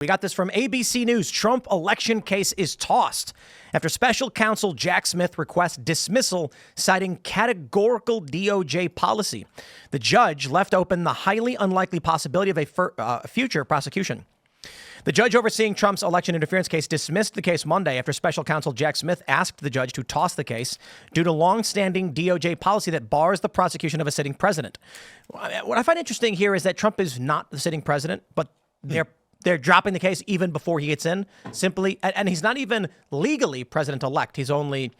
We got this from ABC News. Trump election case is tossed after special counsel Jack Smith requests dismissal, citing categorical DOJ policy. The judge left open the highly unlikely possibility of a future prosecution. The judge overseeing Trump's election interference case dismissed the case Monday after special counsel Jack Smith asked the judge to toss the case due to longstanding DOJ policy that bars the prosecution of a sitting president. What I find interesting here is that Trump is not the sitting president, but they're dropping the case even before he gets in, simply, and he's not even legally president-elect. He's only,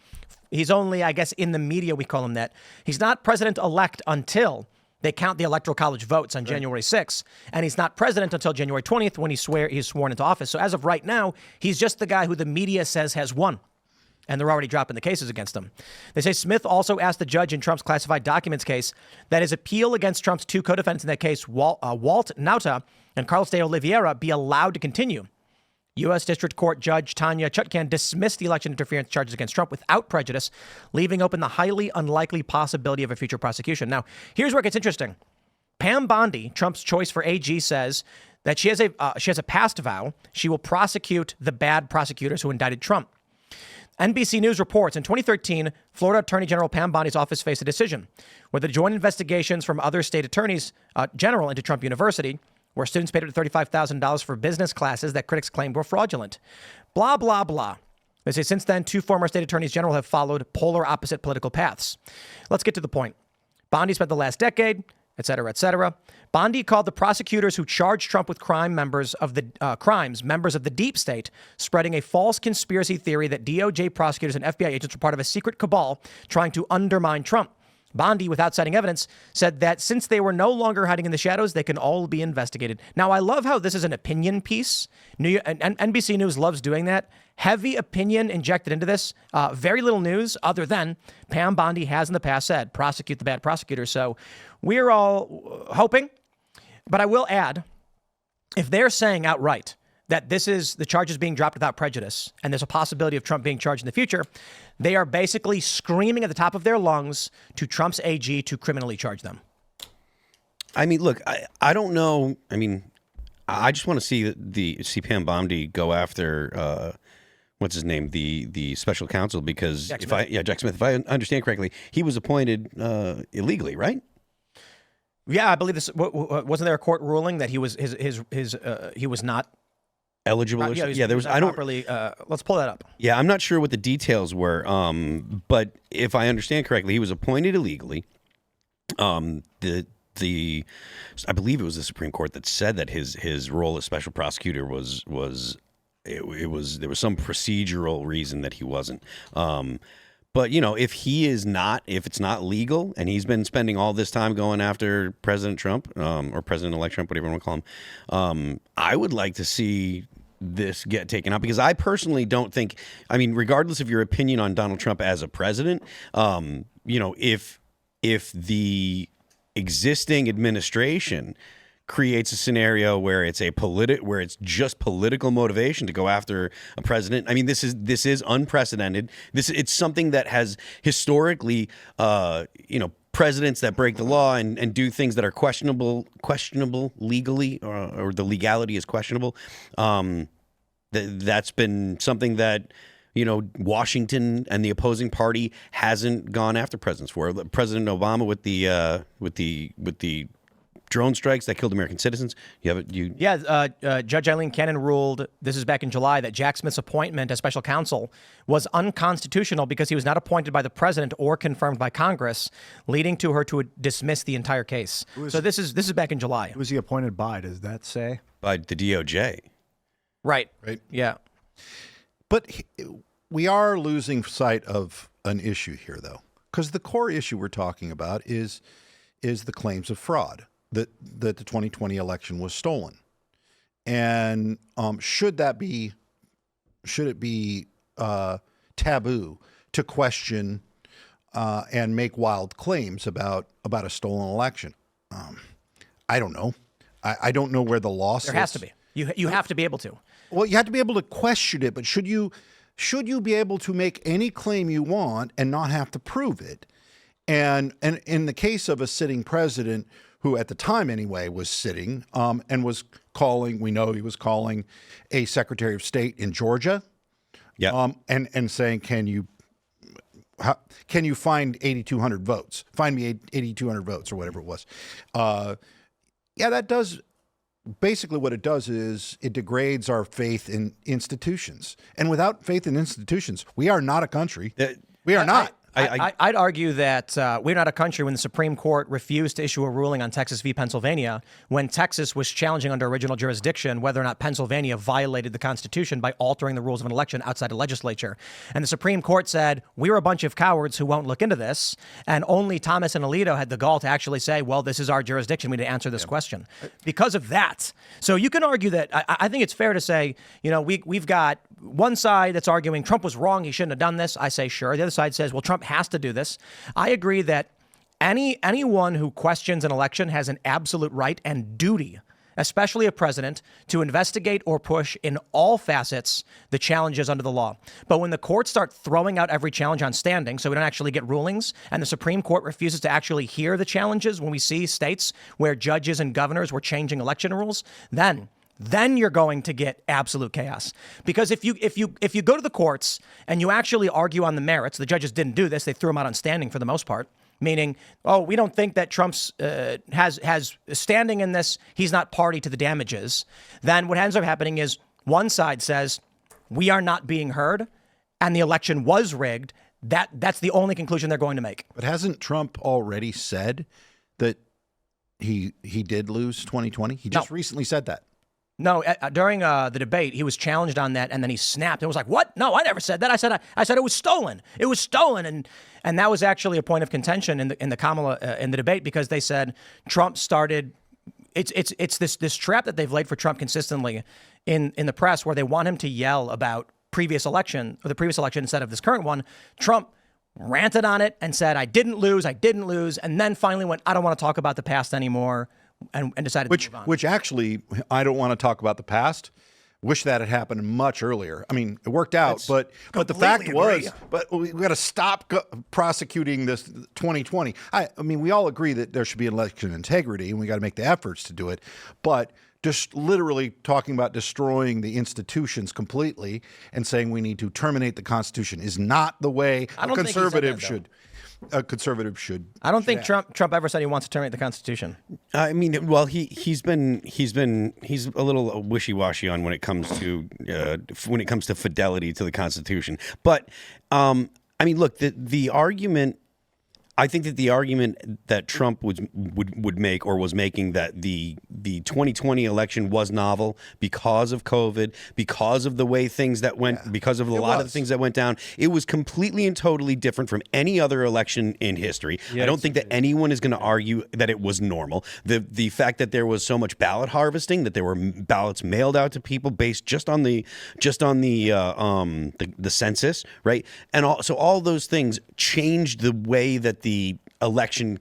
I guess, in the media we call him that. He's not president-elect until they count the Electoral College votes on January 6th, and he's not president until January 20th when he's sworn into office. So as of right now, he's just the guy who the media says has won, and they're already dropping the cases against him. They say Smith also asked the judge in Trump's classified documents case that his appeal against Trump's two co-defendants in that case, Walt Nauta and Carlos de Oliveira, be allowed to continue. U.S. District Court Judge Tanya Chutkan dismissed the election interference charges against Trump without prejudice, leaving open the highly unlikely possibility of a future prosecution. Now, here's where it gets interesting. Pam Bondi, Trump's choice for AG, says that she has a past vow. She will prosecute the bad prosecutors who indicted Trump. NBC News reports in 2013, Florida Attorney General Pam Bondi's office faced a decision where the joint investigations from other state attorneys general into Trump University, where students paid up to $35,000 for business classes that critics claimed were fraudulent. Blah, blah, blah. They say since then, two former state attorneys general have followed polar opposite political paths. Let's get to the point. Bondi spent the last decade, et cetera, et cetera. Bondi called the prosecutors who charged Trump with members of the deep state, spreading a false conspiracy theory that DOJ prosecutors and FBI agents were part of a secret cabal trying to undermine Trump. Bondi, without citing evidence, said that since they were no longer hiding in the shadows, they can all be investigated. Now, I love how this is an opinion piece. NBC News loves doing that. Heavy opinion injected into this. Very little news other than Pam Bondi has in the past said, prosecute the bad prosecutor. So we're all hoping. But I will add, if they're saying outright that this is the charges being dropped without prejudice, and there's a possibility of Trump being charged in the future, they are basically screaming at the top of their lungs to Trump's AG to criminally charge them. I mean, look, I don't know. I mean, I just want to see Pam Bondi go after what's his name, the special counsel, because Jack Smith. If I understand correctly, he was appointed illegally, right? Yeah, I believe this. Wasn't there a court ruling that he was he was not eligible? Yeah, there was. I don't properly. Let's pull that up. Yeah, I'm not sure what the details were. But if I understand correctly, he was appointed illegally. I believe it was the Supreme Court that said that his role as special prosecutor was there was some procedural reason that he wasn't. But, you know, if it's not legal and he's been spending all this time going after President Trump or President-elect Trump, whatever you want to call him, I would like to see this get taken out, because I personally don't think, I mean, regardless of your opinion on Donald Trump as a president, you know, if the existing administration creates a scenario where it's where it's just political motivation to go after a president. I mean, this is unprecedented. It's something that has historically, presidents that break the law and do things that are questionable legally, or the legality is questionable. That's been something that, you know, Washington and the opposing party hasn't gone after presidents for. President Obama with the drone strikes that killed American citizens. Judge Eileen Cannon ruled, this is back in July, that Jack Smith's appointment as special counsel was unconstitutional because he was not appointed by the president or confirmed by Congress, leading to her to dismiss the entire case. So this is back in July. Who was he appointed by? Does that say? By the DOJ. Right. Yeah. But we are losing sight of an issue here, though, because the core issue we're talking about is the claims of fraud. That the 2020 election was stolen, and should it be taboo to question and make wild claims about a stolen election? I don't know. I don't know where the law sits. There has to be. You have to be able to. Well, you have to be able to question it, but should you be able to make any claim you want and not have to prove it? And in the case of a sitting president, who at the time anyway was sitting and was calling. We know he was calling a Secretary of State in Georgia. Yeah. And saying, can you find 8,200 votes? Find me 8,200 votes or whatever it was. That does. Basically, what it does is it degrades our faith in institutions. And without faith in institutions, we are not a country. We are not. I'd argue that we're not a country when the Supreme Court refused to issue a ruling on Texas v. Pennsylvania when Texas was challenging under original jurisdiction whether or not Pennsylvania violated the Constitution by altering the rules of an election outside the legislature. And the Supreme Court said, we're a bunch of cowards who won't look into this. And only Thomas and Alito had the gall to actually say, well, this is our jurisdiction. We need to answer this question. Because of that. So you can argue that I think it's fair to say, we've got one side that's arguing Trump was wrong. He shouldn't have done this. I say, sure. The other side says, well, Trump has to do this. I agree that anyone who questions an election has an absolute right and duty, especially a president, to investigate or push in all facets the challenges under the law. But when the courts start throwing out every challenge on standing, so we don't actually get rulings, and the Supreme Court refuses to actually hear the challenges when we see states where judges and governors were changing election rules, then you're going to get absolute chaos. Because if you go to the courts and you actually argue on the merits, the judges didn't do this. They threw him out on standing for the most part, meaning, we don't think that Trump's has standing in this. He's not party to the damages. Then what ends up happening is one side says we are not being heard and the election was rigged. That's the only conclusion they're going to make. But hasn't Trump already said that he did lose 2020? He just recently said that. No, during the debate, he was challenged on that, and then he snapped. It was like, "What? No, I never said that. I said it was stolen. It was stolen." And that was actually a point of contention in the Kamala in the debate because they said Trump started. It's this trap that they've laid for Trump consistently in the press, where they want him to yell about the previous election instead of this current one. Trump ranted on it and said, "I didn't lose, and then finally went, "I don't want to talk about the past anymore." And decided to move on. Which actually, I don't want to talk about the past. Wish that had happened much earlier. I mean, it worked out, but the fact was, but we got to stop prosecuting this 2020. I mean, we all agree that there should be election integrity, and we got to make the efforts to do it. But just literally talking about destroying the institutions completely and saying we need to terminate the Constitution is not the way a conservative should. A conservative should. I don't think Trump ever said he wants to terminate the Constitution. I mean, well, he's a little wishy-washy on when it comes to fidelity to the Constitution. But I mean, look, the argument. I think that the argument that Trump would make or was making that the 2020 election was novel because of COVID, because of the way things that went, because of a lot of the things that went down, it was completely and totally different from any other election in history. Yes, I don't think that anyone is going to argue that it was normal. The fact that there was so much ballot harvesting, that there were ballots mailed out to people based just on the census, right? And so all those things changed the way that the election,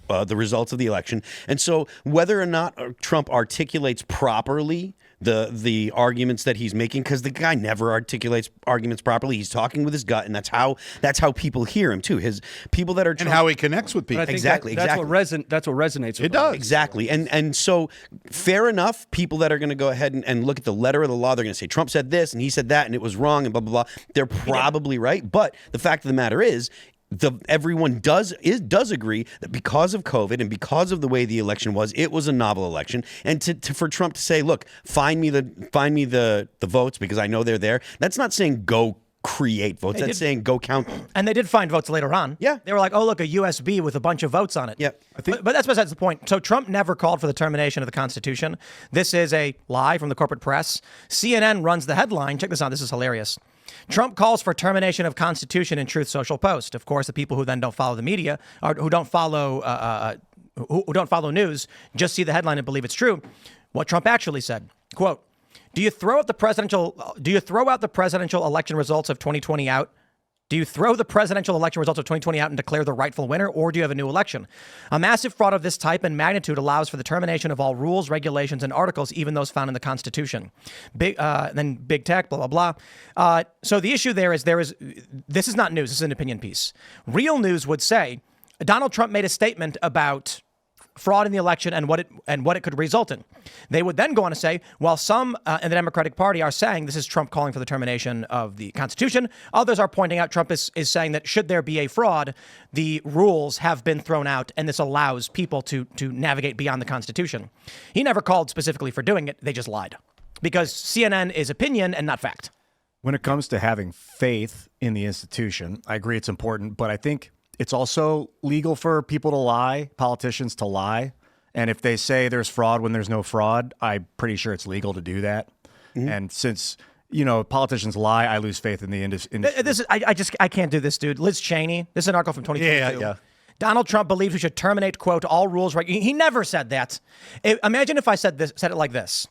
the results of the election. And so whether or not Trump articulates properly the arguments that he's making, because the guy never articulates arguments properly. He's talking with his gut, and that's how people hear him too. His people that are and how he connects with people. Exactly. That's what resonates. With it does exactly. And so fair enough. People that are going to go ahead and look at the letter of the law, they're going to say Trump said this and he said that and it was wrong and blah blah blah. They're probably right, but the fact of the matter is, everyone does agree that because of COVID and because of the way the election was, it was a novel election. And for Trump to say, "Look, find me the votes because I know they're there," that's not saying go create votes. That's saying go count them. And they did find votes later on. Yeah, they were like, "Oh, look, a USB with a bunch of votes on it." Yeah, but that's besides the point. So Trump never called for the termination of the Constitution. This is a lie from the corporate press. CNN runs the headline. Check this out. This is hilarious. Trump calls for termination of Constitution in Truth Social post. Of course, the people who then don't follow the media or who don't follow news just see the headline and believe it's true. What Trump actually said, quote, Do you throw out the presidential election results of 2020 out? Do you throw the presidential election results of 2020 out and declare the rightful winner, or do you have a new election? A massive fraud of this type and magnitude allows for the termination of all rules, regulations, and articles, even those found in the Constitution. Then big tech, blah, blah, blah. So the issue there is this is not news. This is an opinion piece. Real news would say Donald Trump made a statement about fraud in the election and what it could result in. They would then go on to say, while some in the Democratic Party are saying this is Trump calling for the termination of the Constitution, others are pointing out Trump is saying that should there be a fraud, the rules have been thrown out and this allows people to navigate beyond the Constitution. He never called specifically for doing it. They just lied because CNN is opinion and not fact. When it comes to having faith in the institution, I agree it's important, but I think it's also legal for people to lie, politicians to lie. And if they say there's fraud when there's no fraud, I'm pretty sure it's legal to do that. Mm-hmm. And since, politicians lie, I lose faith in the industry. I can't do this, dude. Liz Cheney, this is an article from 2022. Yeah. Donald Trump believes we should terminate, quote, all rules. Right? He never said that. Imagine if I said it like this.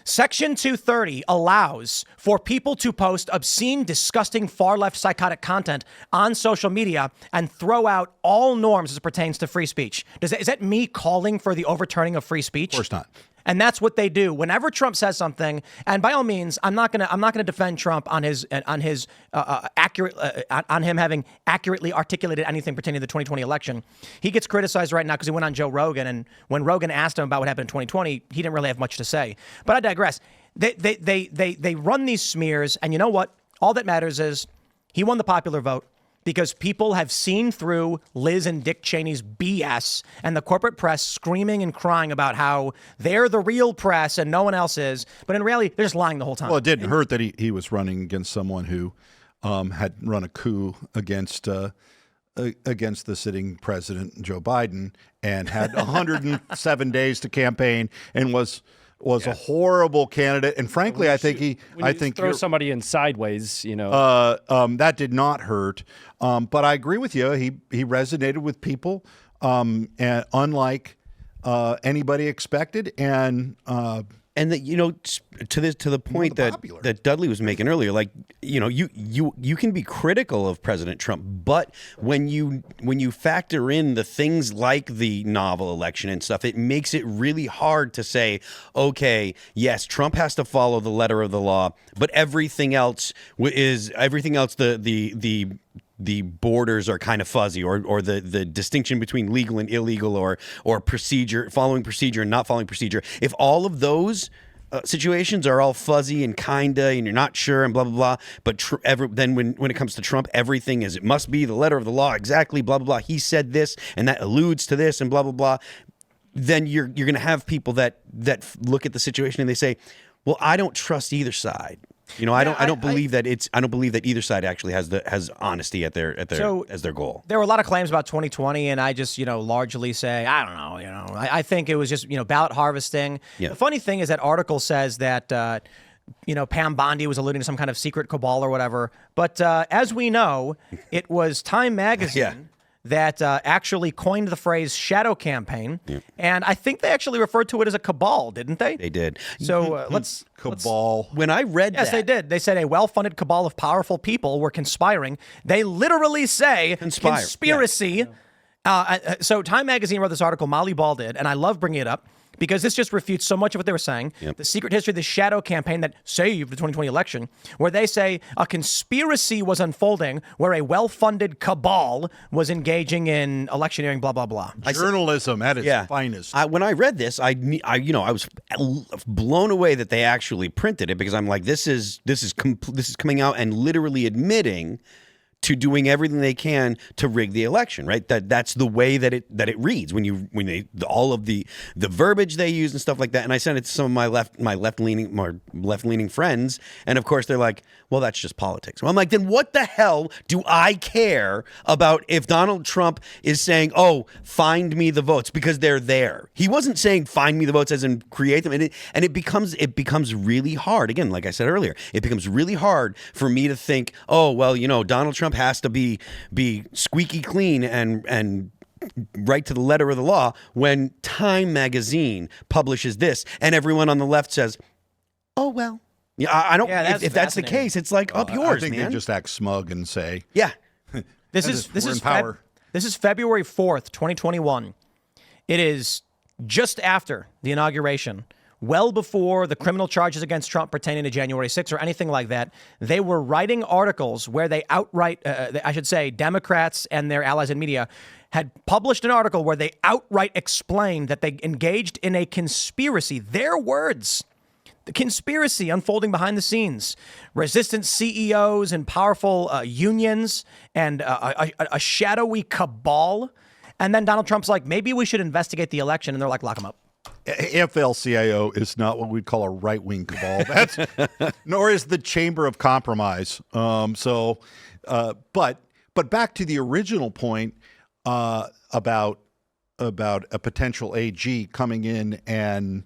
Section 230 allows for people to post obscene, disgusting, far-left psychotic content on social media and throw out all norms as it pertains to free speech. Is that me calling for the overturning of free speech? Of course not. And that's what they do whenever Trump says something. And by all means, I'm not gonna defend Trump on him having accurately articulated anything pertaining to the 2020 election. He gets criticized right now because he went on Joe Rogan, and when Rogan asked him about what happened in 2020, he didn't really have much to say. But I digress. They run these smears, and you know what? All that matters is he won the popular vote. Because people have seen through Liz and Dick Cheney's BS and the corporate press screaming and crying about how they're the real press and no one else is. But in reality, they're just lying the whole time. Well, it didn't hurt that he was running against someone who had run a coup against the sitting president, Joe Biden, and had 107 days to campaign and was a horrible candidate, and frankly, I think throw somebody in sideways, that did not hurt. But I agree with you. He resonated with people, and unlike anybody expected, and that to the point that Dudley was making earlier, like you can be critical of President Trump, but when you factor in the things like the novel election and stuff, it makes it really hard to say, okay, yes, Trump has to follow the letter of the law, but everything else the borders are kind of fuzzy, or the distinction between legal and illegal, or procedure, following procedure and not following procedure. If all of those situations are all fuzzy and kinda, and you're not sure and blah blah blah, but then when it comes to Trump, everything is it must be the letter of the law exactly, blah blah blah. He said this and that alludes to this and blah blah blah. Then you're going to have people that look at the situation and they say, well, I don't trust either side. I don't believe that either side actually has honesty at their as their goal. There were a lot of claims about 2020, and I just largely say I don't know. I think it was just ballot harvesting. Yeah. The funny thing is that article says that Pam Bondi was alluding to some kind of secret cabal or whatever, but as we know, it was Time Magazine. Yeah. That actually coined the phrase shadow campaign. Yeah. And I think they actually referred to it as a cabal, didn't they? They did. So cabal. When I read yes, that. Yes, they did. They said a well-funded cabal of powerful people were conspiring. They literally say conspiracy. Yeah. So Time Magazine wrote this article, Molly Ball did, and I love bringing it up because this just refutes so much of what they were saying. Yep. The secret history of the shadow campaign that saved the 2020 election, where they say a conspiracy was unfolding where a well-funded cabal was engaging in electioneering, blah, blah, blah. Journalism at its finest. When I read this, I was blown away that they actually printed it, because I'm like, this is coming out and literally admitting to doing everything they can to rig the election, right? That's the way that it reads when they all of the verbiage they use and stuff like that. And I sent it to some of my left leaning friends, and of course they're like, well, that's just politics. Well, I'm like, then what the hell do I care about if Donald Trump is saying, oh, find me the votes, because they're there. He wasn't saying find me the votes as in create them, and it becomes really hard. Again, like I said earlier, it becomes really hard for me to think, oh, well, Donald Trump has to be squeaky clean and right to the letter of the law, when Time Magazine publishes this and everyone on the left says, oh, well. Yeah, I don't. Yeah, if that's the case, it's like up yours, I think man. they just act smug and say, yeah. This is February 4th, 2021. It is just after the inauguration, well before the criminal charges against Trump pertaining to January 6th or anything like that. They were writing articles where they outright, I should say, Democrats and their allies in media had published an article where they outright explained that they engaged in a conspiracy. Their words. The conspiracy unfolding behind the scenes, resistant CEOs and powerful unions and a shadowy cabal. And then Donald Trump's like, maybe we should investigate the election. And they're like, lock him up. AFL-CIO is not what we'd call a right-wing cabal. That's nor is the Chamber of Compromise. But back to the original point about a potential AG coming in and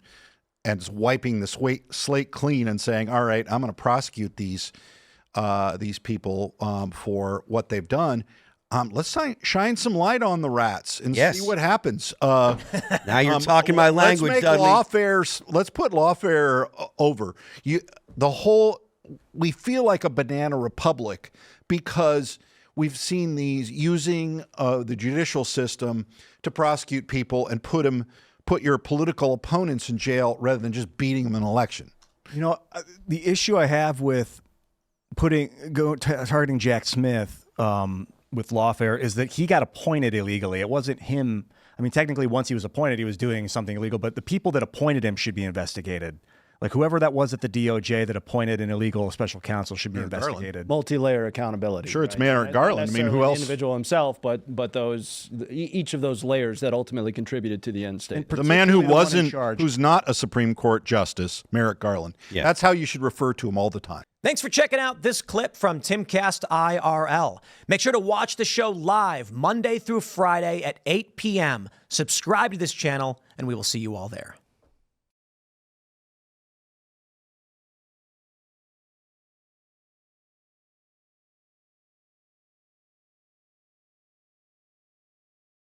wiping the slate clean and saying, all right, I'm going to prosecute these people for what they've done. Let's shine some light on the rats and see what happens. Now you're talking my language, let's make Dudley. lawfare. Let's put lawfare over. We feel like a banana republic because we've seen these using the judicial system to prosecute people and put your political opponents in jail rather than just beating them in an election. You know, the issue I have with targeting Jack Smith with lawfare is that he got appointed illegally. It wasn't him. I mean, technically, once he was appointed, he was doing something illegal, but the people that appointed him should be investigated. Like whoever that was at the DOJ that appointed an illegal special counsel should be investigated. Multi-layer accountability. Sure, it's Merrick Garland. I mean, who else? The individual himself, but each of those layers that ultimately contributed to the end state. The man who's not a Supreme Court justice, Merrick Garland. Yeah. That's how you should refer to him all the time. Thanks for checking out this clip from Timcast IRL. Make sure to watch the show live Monday through Friday at 8 p.m. Subscribe to this channel, and we will see you all there.